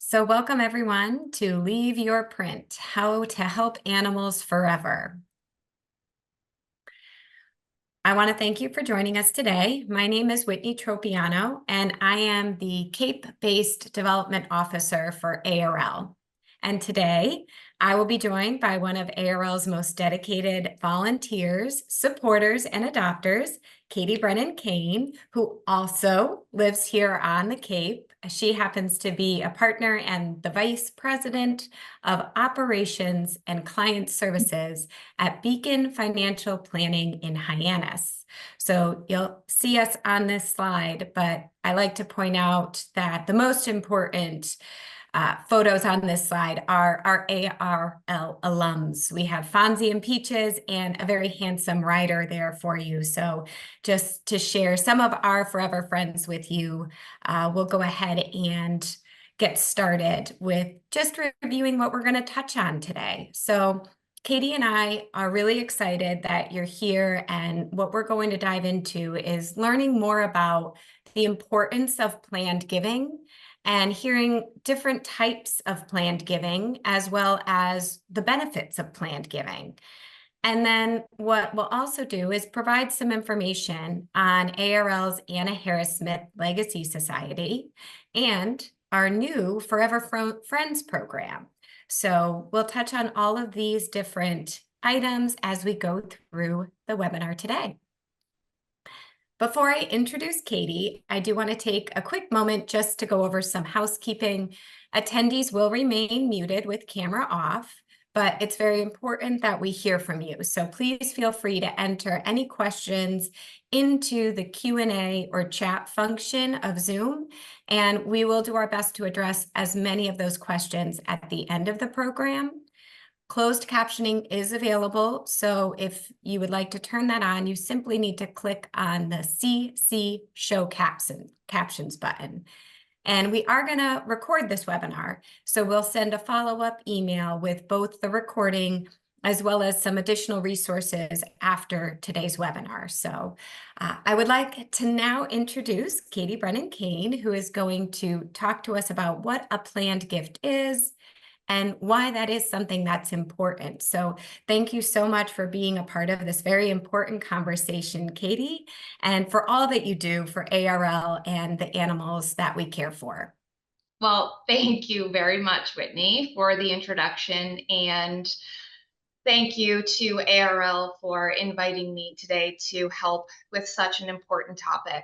So welcome everyone to Leave Your Print, How to Help Animals Forever. I want to thank you for joining us today. My name is Whitney Tropiano, and I am the Cape-based Development Officer for ARL. And today, I will be joined by one of ARL's most dedicated volunteers, supporters, and adopters, Katie Brennan-Kane, who also lives here on the Cape. She happens to be a partner and the Vice President of Operations and Client Services at Beacon Financial Planning in Hyannis. So you'll see us on this slide, but I like to point out that the most important photos on this slide are our ARL alums. We have Fonzie and Peaches and a very handsome rider there for you. So just to share some of our forever friends with you, we'll go ahead and get started with just reviewing what we're going to touch on today. So Katie and I are really excited that you're here, and what we're going to dive into is learning more about the importance of planned giving and hearing different types of planned giving, as well as the benefits of planned giving. And then what we'll also do is provide some information on ARL's Anna Harris Smith Legacy Society and our new Forever Friends program. So we'll touch on all of these different items as we go through the webinar today. Before I introduce Katie, I do want to take a quick moment just to go over some housekeeping. Attendees will remain muted with camera off, but it's very important that we hear from you. So please feel free to enter any questions into the Q&A or chat function of Zoom, and we will do our best to address as many of those questions at the end of the program. Closed captioning is available, so if you would like to turn that on, you simply need to click on the CC Show Captions button. And we are going to record this webinar, so we'll send a follow-up email with both the recording as well as some additional resources after today's webinar. So I would like to now introduce Katie Brennan-Kane, who is going to talk to us about what a planned gift is and why that is something that's important. So thank you so much for being a part of this very important conversation, Katie, and for all that you do for ARL and the animals that we care for. Well, thank you very much, Whitney, for the introduction, and thank you to ARL for inviting me today to help with such an important topic.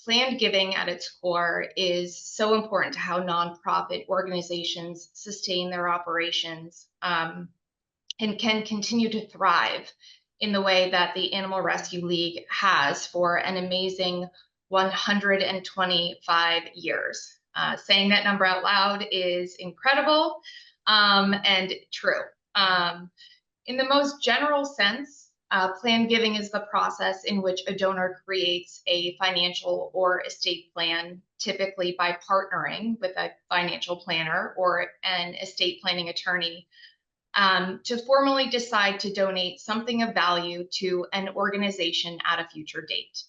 Planned giving at its core is so important to how nonprofit organizations sustain their operations and can continue to thrive in the way that the Animal Rescue League has for an amazing 125 years. Saying that number out loud is incredible and true. In the most general sense, planned giving is the process in which a donor creates a financial or estate plan, typically by partnering with a financial planner or an estate planning attorney, to formally decide to donate something of value to an organization at a future date.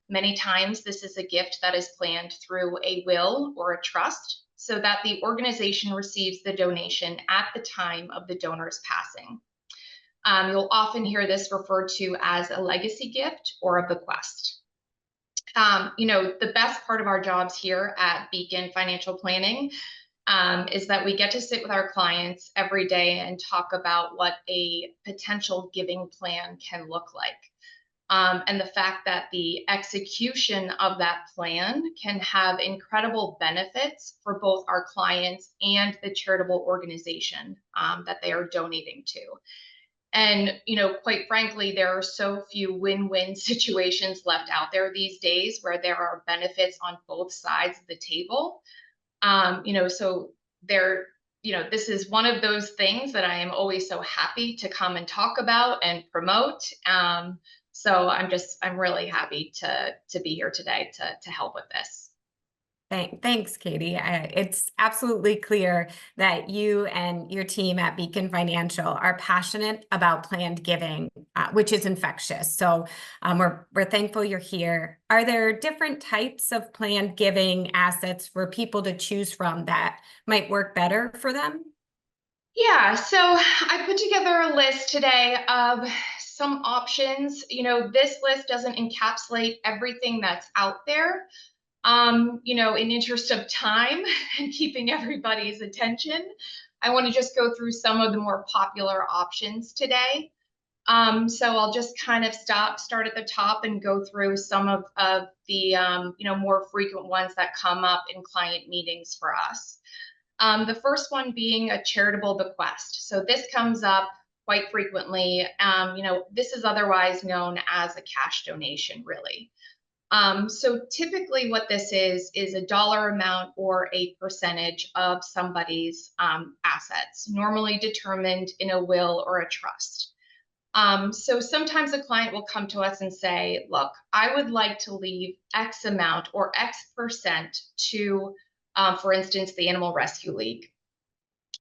Many times, this is a gift that is planned through a will or a trust, so that the organization receives the donation at the time of the donor's passing. You'll often hear this referred to as a legacy gift or a bequest. The best part of our jobs here at Beacon Financial Planning is that we get to sit with our clients every day and talk about what a potential giving plan can look like. And the fact that the execution of that plan can have incredible benefits for both our clients and the charitable organization that they are donating to. And, quite frankly, there are so few win-win situations left out there these days where there are benefits on both sides of the table. So this is one of those things that I am always so happy to come and talk about and promote. So I'm really happy to be here today to help with this. Thanks, Katie. It's absolutely clear that you and your team at Beacon Financial are passionate about planned giving, which is infectious. So we're thankful you're here. Are there different types of planned giving assets for people to choose from that might work better for them? Yeah, so I put together a list today of some options. This list doesn't encapsulate everything that's out there. In interest of time and keeping everybody's attention, I want to just go through some of the more popular options today. So I'll just kind of start at the top and go through some of the more frequent ones that come up in client meetings for us. The first one being a charitable bequest. So this comes up quite frequently. This is otherwise known as a cash donation, really. So typically what this is a dollar amount or a percentage of somebody's assets, normally determined in a will or a trust. So sometimes a client will come to us and say, look, I would like to leave X amount or X percent to, for instance, the Animal Rescue League.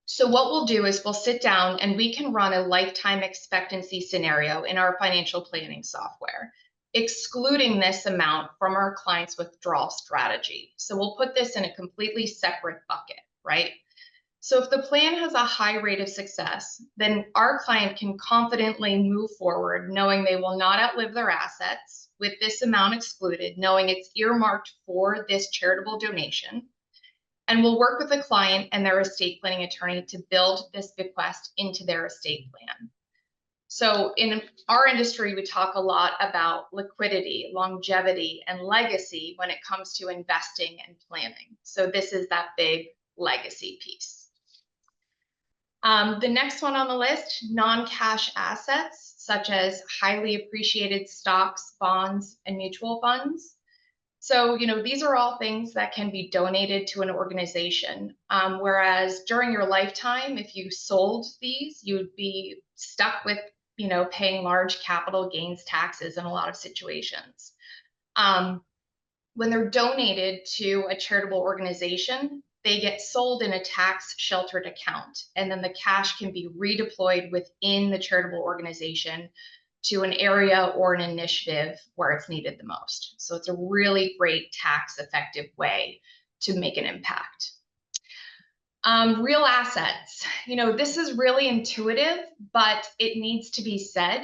So what we'll do is we'll sit down and we can run a lifetime expectancy scenario in our financial planning software, excluding this amount from our client's withdrawal strategy. So we'll put this in a completely separate bucket, right? So if the plan has a high rate of success, then our client can confidently move forward, knowing they will not outlive their assets with this amount excluded, knowing it's earmarked for this charitable donation. And we'll work with the client and their estate planning attorney to build this bequest into their estate plan. So in our industry, we talk a lot about liquidity, longevity, and legacy when it comes to investing and planning. So this is that big legacy piece. The next one on the list, non-cash assets, such as highly appreciated stocks, bonds, and mutual funds. So, these are all things that can be donated to an organization. Whereas during your lifetime, if you sold these, you would be stuck with, paying large capital gains taxes in a lot of situations. When they're donated to a charitable organization, they get sold in a tax sheltered account, and then the cash can be redeployed within the charitable organization to an area or an initiative where it's needed the most. So it's a really great tax effective way to make an impact. Real assets, this is really intuitive, but it needs to be said.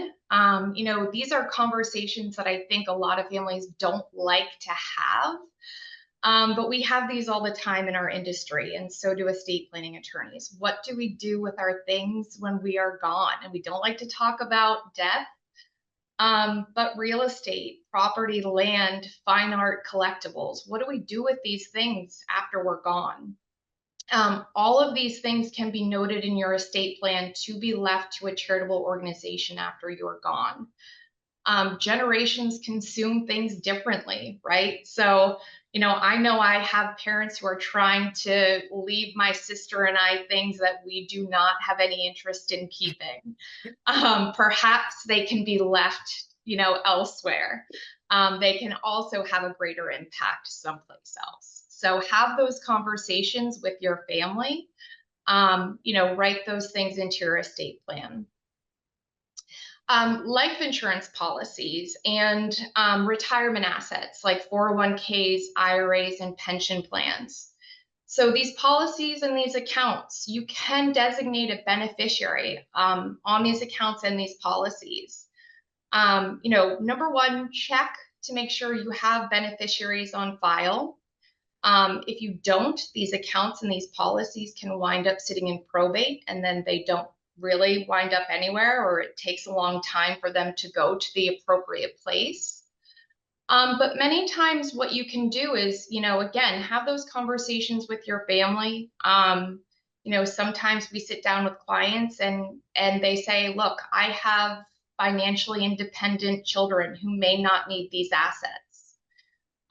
These are conversations that I think a lot of families don't like to have. But we have these all the time in our industry, and so do estate planning attorneys. What do we do with our things when we are gone? And we don't like to talk about death, but real estate, property, land, fine art, collectibles. What do we do with these things after we're gone? All of these things can be noted in your estate plan to be left to a charitable organization after you're gone. Generations consume things differently, right? So, I know I have parents who are trying to leave my sister and I things that we do not have any interest in keeping. Perhaps they can be left, elsewhere. They can also have a greater impact someplace else. So have those conversations with your family. Write those things into your estate plan. Life insurance policies and retirement assets like 401ks, IRAs, and pension plans. So these policies and these accounts, you can designate a beneficiary on these accounts and these policies. Number one, check to make sure you have beneficiaries on file. If you don't, these accounts and these policies can wind up sitting in probate, and then they don't really wind up anywhere, or it takes a long time for them to go to the appropriate place. But many times what you can do is, again, have those conversations with your family. Sometimes we sit down with clients and they say, look, I have financially independent children who may not need these assets.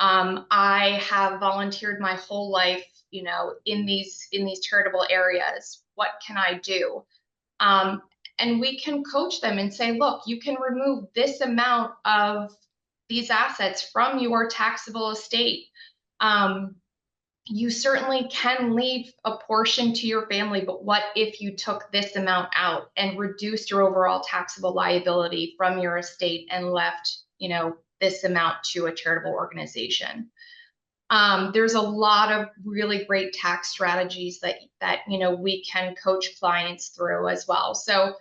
I have volunteered my whole life, in these charitable areas. What can I do? And we can coach them and say, look, you can remove this amount of these assets from your taxable estate. you certainly can leave a portion to your family, but what if you took this amount out and reduced your overall taxable liability from your estate and left, this amount to a charitable organization? There's a lot of really great tax strategies that we can coach clients through as well. So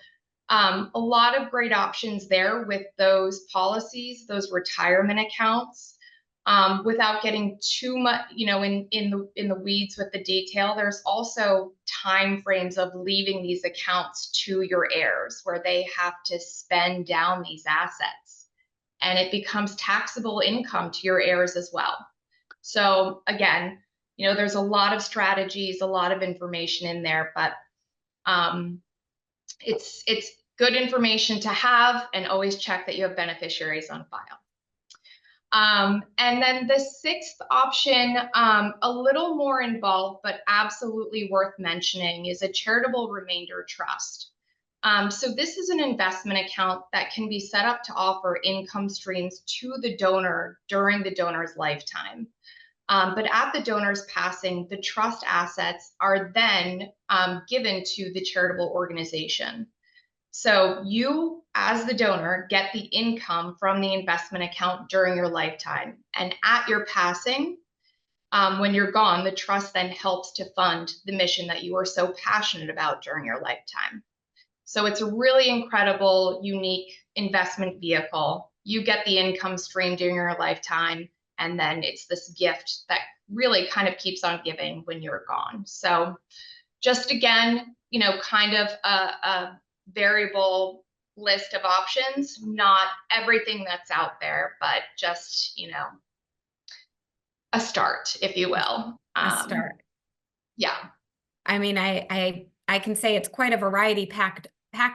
a lot of great options there with those policies, those retirement accounts. Without getting too much, in the weeds with the detail, there's also time frames of leaving these accounts to your heirs where they have to spend down these assets, and it becomes taxable income to your heirs as well. So again, there's a lot of strategies, a lot of information in there, but it's good information to have, and always check that you have beneficiaries on file. And then the sixth option, a little more involved, but absolutely worth mentioning, is a charitable remainder trust. So this is an investment account that can be set up to offer income streams to the donor during the donor's lifetime. But at the donor's passing, the trust assets are then given to the charitable organization. So you, as the donor, get the income from the investment account during your lifetime. And at your passing, when you're gone, the trust then helps to fund the mission that you are so passionate about during your lifetime. So it's a really incredible, unique investment vehicle. You get the income stream during your lifetime, and then it's this gift that really kind of keeps on giving when you're gone. So just again, kind of a variable list of options, not everything that's out there, but just, a start, if you will. A start. Yeah. I mean, I can say it's quite a variety pack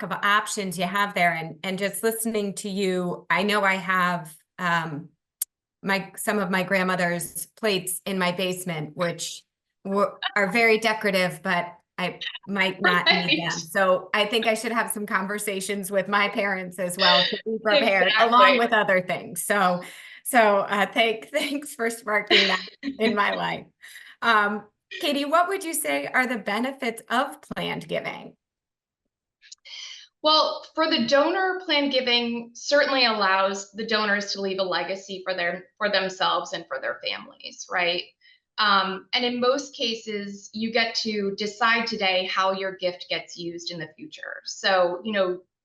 of options you have there. And just listening to you, I know I have some of my grandmother's plates in my basement, which are very decorative, but I might not need them. So I think I should have some conversations with my parents as well to be prepared, along with other things. So thanks for sparking that in my life. Katie, what would you say are the benefits of planned giving? Well, for the donor, planned giving certainly allows the donors to leave a legacy for themselves and for their families, right? And in most cases, you get to decide today how your gift gets used in the future. So,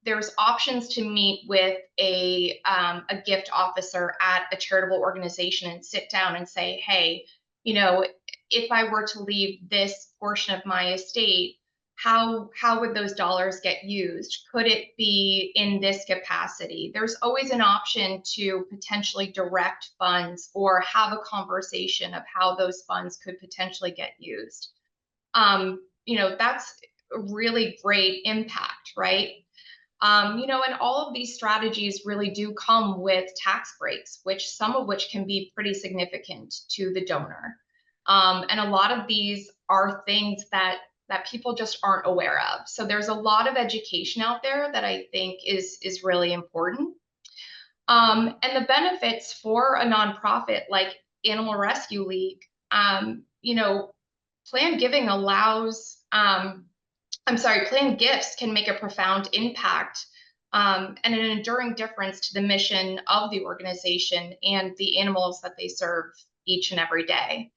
there's options to meet with a gift officer at a charitable organization and sit down and say, hey, if I were to leave this portion of my estate, how would those dollars get used? Could it be in this capacity? There's always an option to potentially direct funds or have a conversation of how those funds could potentially get used. That's a really great impact, right? And all of these strategies really do come with tax breaks, some of which can be pretty significant to the donor. And a lot of these are things that people just aren't aware of. So there's a lot of education out there that I think is really important. And the benefits for a nonprofit like Animal Rescue League, planned giving planned gifts can make a profound impact and an enduring difference to the mission of the organization and the animals that they serve each and every day.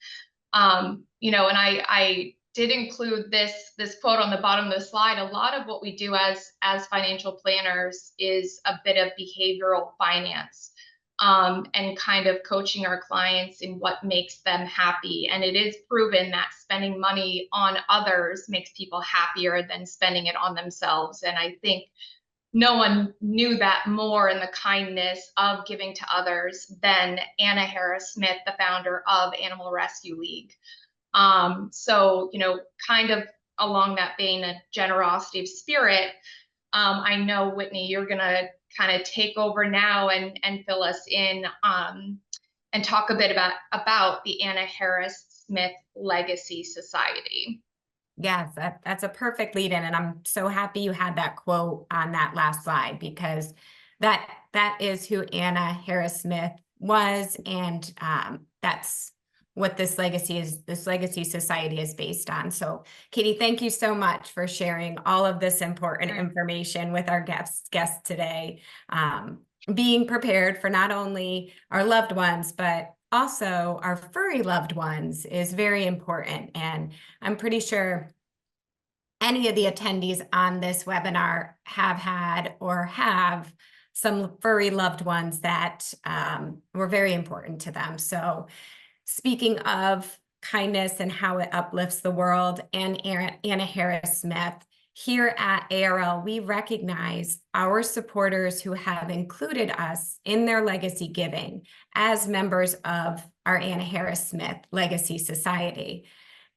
And I did include this quote on the bottom of the slide. A lot of what we do as financial planners is a bit of behavioral finance and kind of coaching our clients in what makes them happy. And it is proven that spending money on others makes people happier than spending it on themselves. And I think no one knew that more in the kindness of giving to others than Anna Harris-Smith, the founder of Animal Rescue League. So, kind of along that vein of generosity of spirit, I know, Whitney, you're going to kind of take over now and fill us in and talk a bit about the Anna Harris-Smith Legacy Society. Yes, that's a perfect lead in. And I'm so happy you had that quote on that last slide, because that is who Anna Harris-Smith was. And that's what this legacy society is based on. So Katie, thank you so much for sharing all of this important information with our guests today. Being prepared for not only our loved ones, but also our furry loved ones is very important. And I'm pretty sure any of the attendees on this webinar have had or have some furry loved ones that were very important to them. So speaking of kindness and how it uplifts the world, and Anna Harris Smith, here at ARL, we recognize our supporters who have included us in their legacy giving as members of our Anna Harris Smith Legacy Society.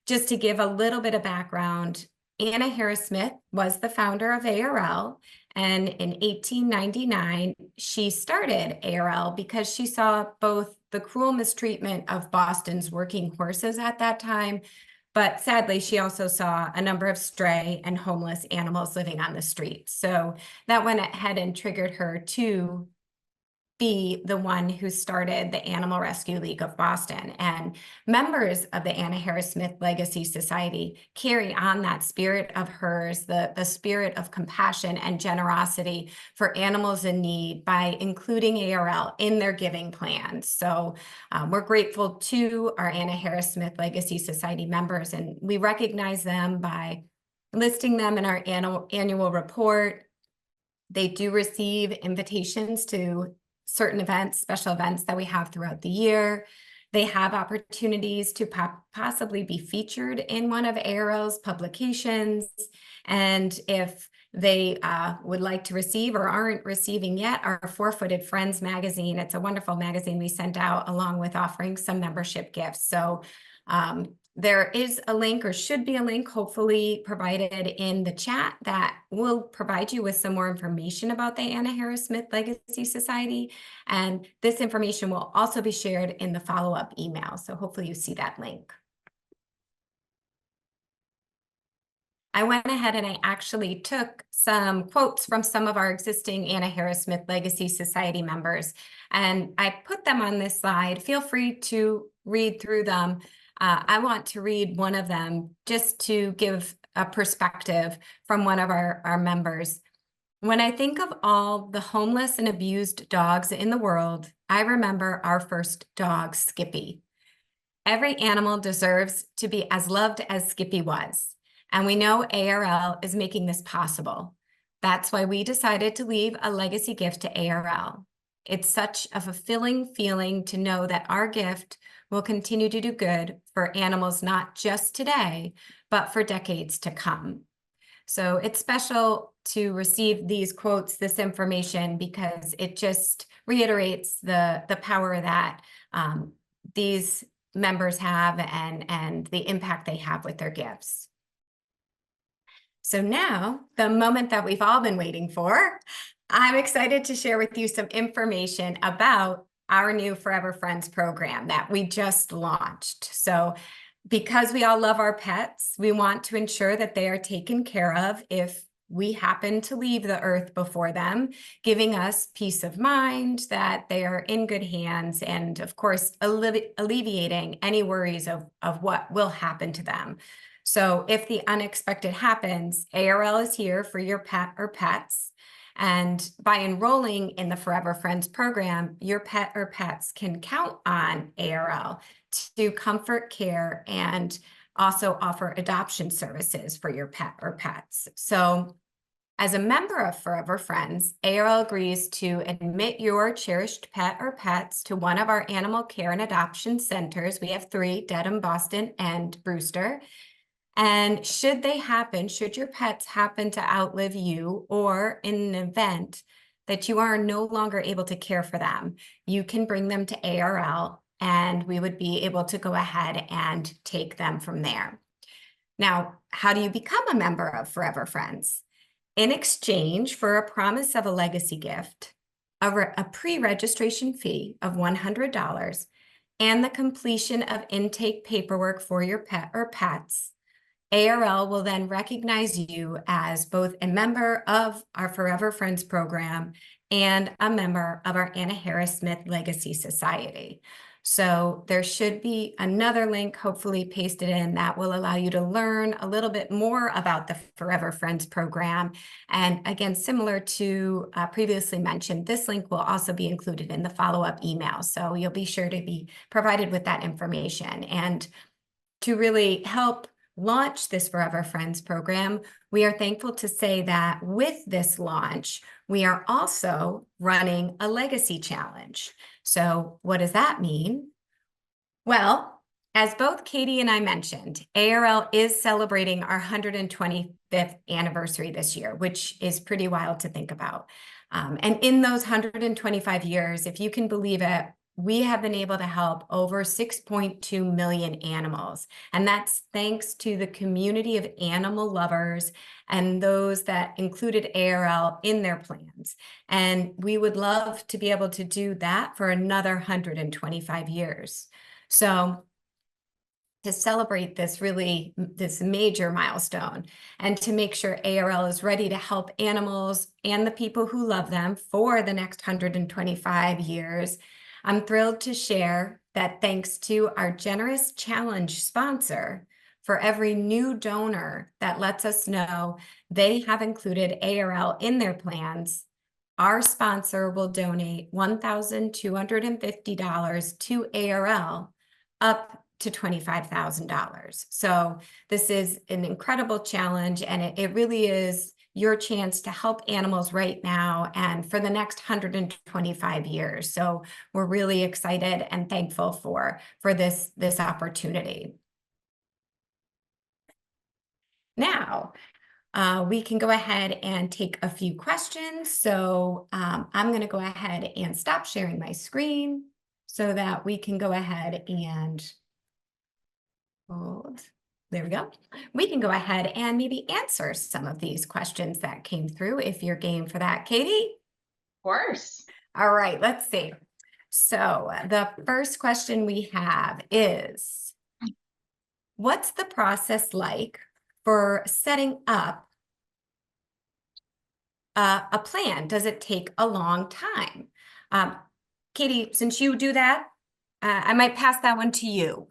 Just to give a little bit of background, Anna Harris Smith was the founder of ARL, and in 1899, she started ARL because she saw both the cruel mistreatment of Boston's working horses at that time, but sadly, she also saw a number of stray and homeless animals living on the streets. So that went ahead and triggered her to be the one who started the Animal Rescue League of Boston. And members of the Anna Harris Smith Legacy Society carry on that spirit of hers, the spirit of compassion and generosity for animals in need by including ARL in their giving plans. So we're grateful to our Anna Harris Smith Legacy Society members, and we recognize them by listing them in our annual report. They do receive invitations to certain events, special events that we have throughout the year. They have opportunities to possibly be featured in one of ARL's publications. And if they would like to receive or aren't receiving yet, our Four-Footed Friends magazine. It's a wonderful magazine we sent out along with offering some membership gifts. So there is a link, or should be a link, hopefully provided in the chat, that will provide you with some more information about the Anna Harris Smith Legacy Society. And this information will also be shared in the follow-up email. So hopefully you see that link. I went ahead and I actually took some quotes from some of our existing Anna Harris Smith Legacy Society members, and I put them on this slide. Feel free to read through them. I want to read one of them just to give a perspective from one of our members. When I think of all the homeless and abused dogs in the world, I remember our first dog, Skippy. Every animal deserves to be as loved as Skippy was. And we know ARL is making this possible. That's why we decided to leave a legacy gift to ARL. It's such a fulfilling feeling to know that our gift will continue to do good for animals, not just today, but for decades to come. So it's special to receive these quotes, this information, because it just reiterates the power that these members have and the impact they have with their gifts. So now, the moment that we've all been waiting for, I'm excited to share with you some information about our new Forever Friends program that we just launched. So because we all love our pets, we want to ensure that they are taken care of if we happen to leave the earth before them, giving us peace of mind that they are in good hands, and of course, alleviating any worries of what will happen to them. So if the unexpected happens, ARL is here for your pet or pets. And by enrolling in the Forever Friends program, your pet or pets can count on ARL to comfort, care, and also offer adoption services for your pet or pets. So as a member of Forever Friends, ARL agrees to admit your cherished pet or pets to one of our animal care and adoption centers. We have 3, Dedham, Boston, and Brewster. And should your pets happen to outlive you, or in an event that you are no longer able to care for them, you can bring them to ARL and we would be able to go ahead and take them from there. Now, how do you become a member of Forever Friends? In exchange for a promise of a legacy gift, a pre-registration fee of $100, and the completion of intake paperwork for your pet or pets, ARL will then recognize you as both a member of our Forever Friends program and a member of our Anna Harris Smith Legacy Society. So there should be another link, hopefully pasted in, that will allow you to learn a little bit more about the Forever Friends program. And again, similar to previously mentioned, this link will also be included in the follow-up email. So you'll be sure to be provided with that information. And to really help launch this Forever Friends program, we are thankful to say that with this launch, we are also running a legacy challenge. So what does that mean? Well, as both Katie and I mentioned, ARL is celebrating our 125th anniversary this year, which is pretty wild to think about. And in those 125 years, if you can believe it, we have been able to help over 6.2 million animals. And that's thanks to the community of animal lovers and those that included ARL in their plans. And we would love to be able to do that for another 125 years. So to celebrate this major milestone and to make sure ARL is ready to help animals and the people who love them for the next 125 years, I'm thrilled to share that thanks to our generous challenge sponsor, for every new donor that lets us know they have included ARL in their plans, our sponsor will donate $1,250 to ARL, up to $25,000. So this is an incredible challenge, and it really is your chance to help animals right now and for the next 125 years. So we're really excited and thankful for this opportunity. Now, we can go ahead and take a few questions. So I'm going to go ahead and stop sharing my screen so that we can go ahead and hold. There we go. We can go ahead and maybe answer some of these questions that came through if you're game for that, Katie. Of course. All right, let's see. So the first question we have is, what's the process like for setting up a plan? Does it take a long time? Katie, since you do that, I might pass that one to you.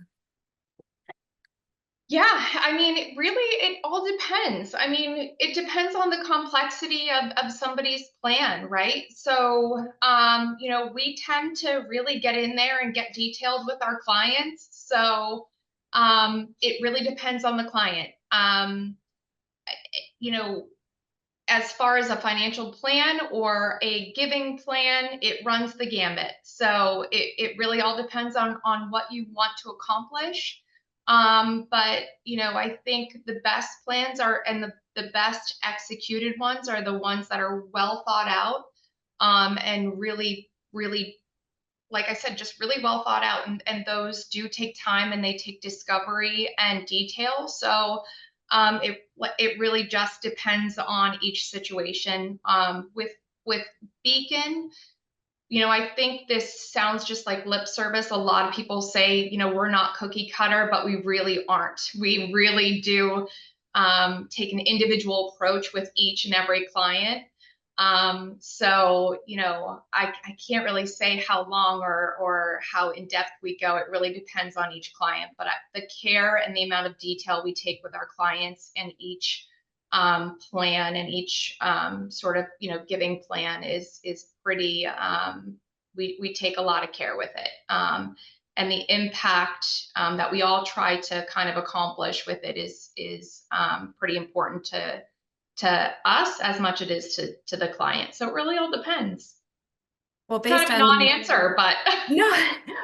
Yeah, I mean, it all depends. I mean, it depends on the complexity of somebody's plan, right? So, we tend to really get in there and get detailed with our clients. So, it really depends on the client. You know, as far as a financial plan or a giving plan, it runs the gamut. So it really all depends on what you want to accomplish. But I think the best plans are, and the best executed ones are the ones that are well thought out, and really, really, like I said, just really well thought out. And those do take time, and they take discovery and detail. So it really just depends on each situation. With Beacon, I think this sounds just like lip service. A lot of people say, we're not cookie cutter, but we really aren't. We really do take an individual approach with each and every client. So, I can't really say how long or how in depth we go. It really depends on each client, but the care and the amount of detail we take with our clients and each plan and each sort of, giving plan is pretty, we take a lot of care with it. And the impact that we all try to kind of accomplish with it is pretty important to us as much as it is to the client. So it really all depends. Well, It's kind based of a on non-answer, but no,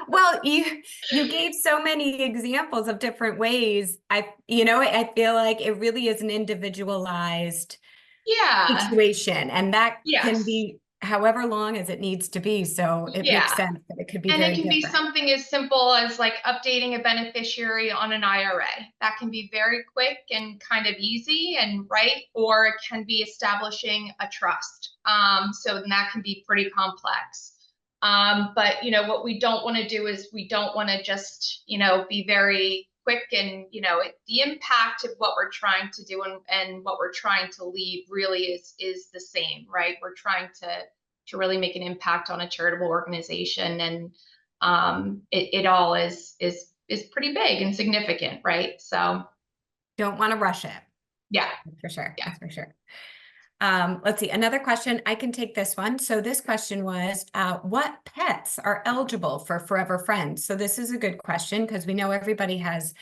well, you gave so many examples of different ways. I feel like it really is an individualized yeah, situation, and that can yes. be however long as it needs to be. So it makes Yeah. sense that it could be And it very can be different. something as simple as like updating a beneficiary on an IRA. That can be very quick and kind of easy and right, or it can be establishing a trust. So then that can be pretty complex. But what we don't want to do is we don't want to just, be very quick and, the impact of what we're trying to do and what we're trying to leave really is the same, right? We're trying to really make an impact on a charitable organization. And it all is pretty big and significant, right? So Don't want to rush it. yeah, That's for sure. yeah. That's for sure. Let's see, another question. I can take this one. So this question was, what pets are eligible for Forever Friends? So this is a good question because we know everybody has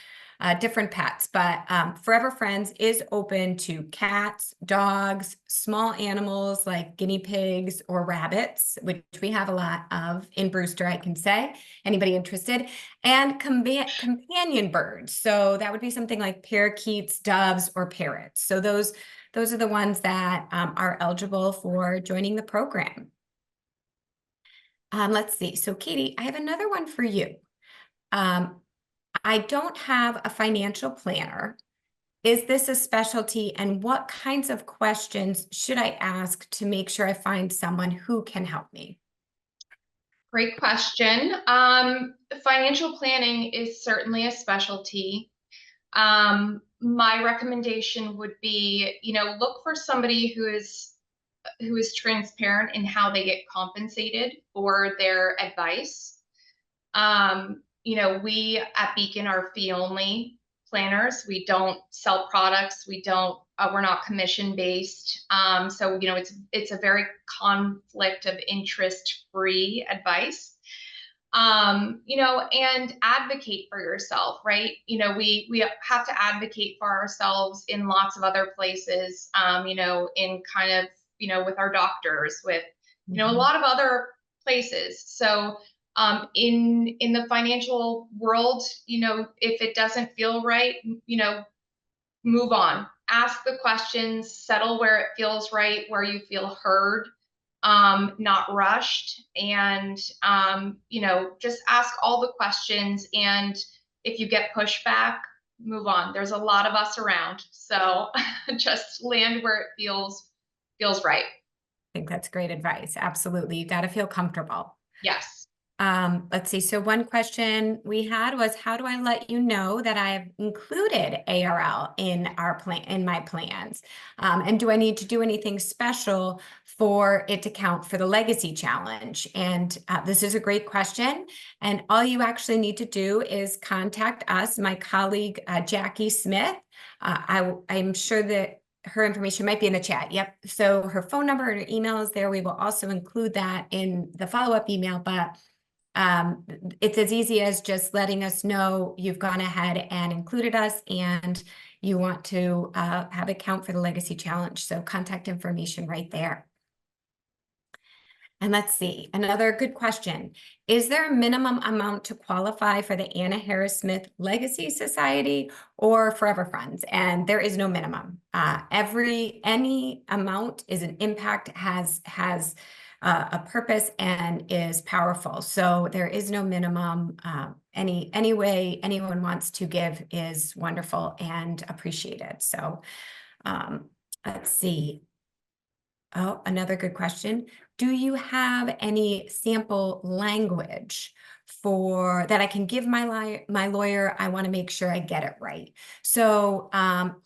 different pets, but Forever Friends is open to cats, dogs, small animals like guinea pigs or rabbits, which we have a lot of in Brewster, I can say. Anybody interested? And companion birds. So that would be something like parakeets, doves, or parrots. So those are the ones that are eligible for joining the program. Let's see. So Katie, I have another one for you. I don't have a financial planner. Is this a specialty, and what kinds of questions should I ask to make sure I find someone who can help me? Great question. Financial planning is certainly a specialty. My recommendation would be, look for somebody who is transparent in how they get compensated for their advice. We at Beacon are fee only planners. We don't sell products. We're not commission based. So, it's a very conflict of interest free advice. And advocate for yourself, right? We have to advocate for ourselves in lots of other places, in kind of, with our doctors, with, a lot of other places. So, in the financial world, if it doesn't feel right, move on. Ask the questions, settle where it feels right, where you feel heard, not rushed, and just ask all the questions. And if you get pushback, move on. There's a lot of us around, so just land where it feels right. I think that's great advice. Absolutely. You got to feel comfortable. Yes. Let's see. So one question we had was, how do I let you know that I've included ARL in my plans? And do I need to do anything special for it to count for the legacy challenge? And this is a great question. And all you actually need to do is contact us, my colleague, JSmith. I'm sure that her information might be in the chat. Yep. So her phone number and her email is there. We will also include that in the follow-up email, but it's as easy as just letting us know you've gone ahead and included us and you want to have it count for the legacy challenge. So contact information right there. And let's see, another good question. Is there a minimum amount to qualify for the Anna Harris Smith Legacy Society or Forever Friends? And there is no minimum. Any amount is an impact, has a purpose, and is powerful. So there is no minimum. Any way anyone wants to give is wonderful and appreciated. So let's see. Oh, another good question. Do you have any sample language for that I can give my lawyer? I want to make sure I get it right. So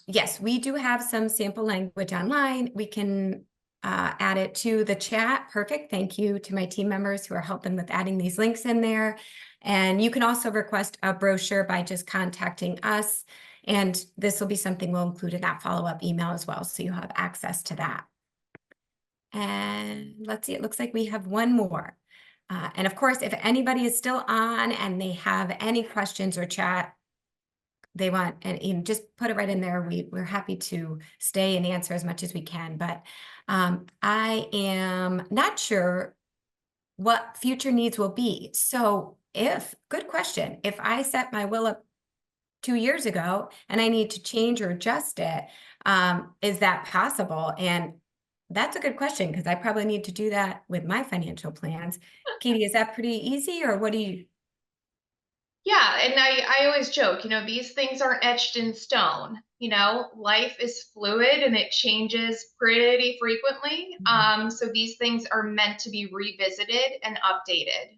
yes, we do have some sample language online. We can add it to the chat. Perfect. Thank you to my team members who are helping with adding these links in there. And you can also request a brochure by just contacting us. And this will be something we'll include in that follow-up email as well, so you have access to that. And let's see, it looks like we have one more. And of course, if anybody is still on and they have any questions or chat they want, and just put it right in there. We're happy to stay and answer as much as we can. But I am not sure what future needs will be. So good question. If I set my will up 2 years ago and I need to change or adjust it, is that possible? And that's a good question, because I probably need to do that with my financial plans. Katie, is that pretty easy, or what do you? Yeah, and I always joke, these things aren't etched in stone. Life is fluid and it changes pretty frequently. So these things are meant to be revisited and updated.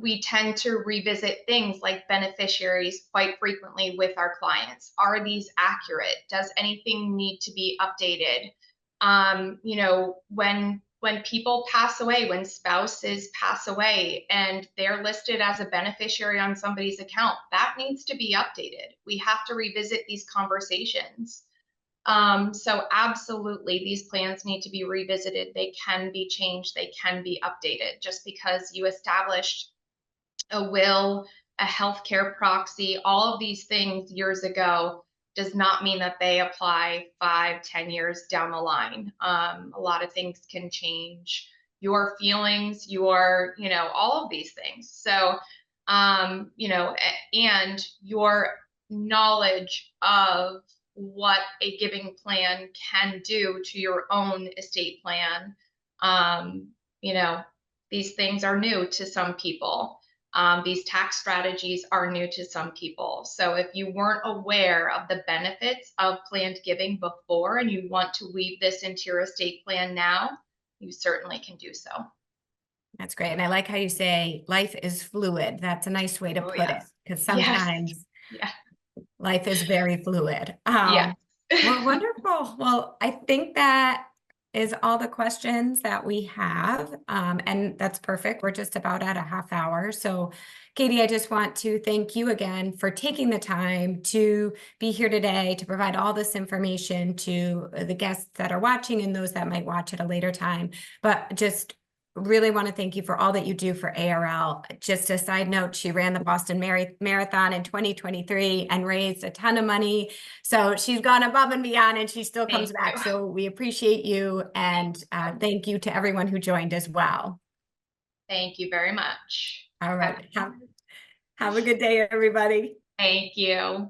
We tend to revisit things like beneficiaries quite frequently with our clients. Are these accurate? Does anything need to be updated? When when people pass away, when spouses pass away and they're listed as a beneficiary on somebody's account, that needs to be updated. We have to revisit these conversations. So absolutely, these plans need to be revisited. They can be changed. They can be updated. Just because you established a will, a healthcare proxy, all of these things years ago does not mean that they apply 5, 10 years down the line. A lot of things can change your feelings, your, all of these things. So, and your knowledge of what a giving plan can do to your own estate plan. Um, you know, these things are new to some people. These tax strategies are new to some people. So if you weren't aware of the benefits of planned giving before and you want to weave this into your estate plan now, you certainly can do so. That's great. And I like how you say life is fluid. That's a nice way to Oh, put it, yes. because Yes. sometimes Yeah. life is very fluid. Yes. Well, wonderful. Well, I think that is all the questions that we have. And that's perfect. We're just about at a half hour. So, Katie, I just want to thank you again for taking the time to be here today to provide all this information to the guests that are watching and those that might watch at a later time. But just really want to thank you for all that you do for ARL. Just a side note, she ran the Boston Marathon in 2023 and raised a ton of money. So she's gone above and beyond and she still comes Thank back. you. So we appreciate you. And thank you to everyone who joined as well. Thank you very much. All right. Have a good day, everybody. Thank you.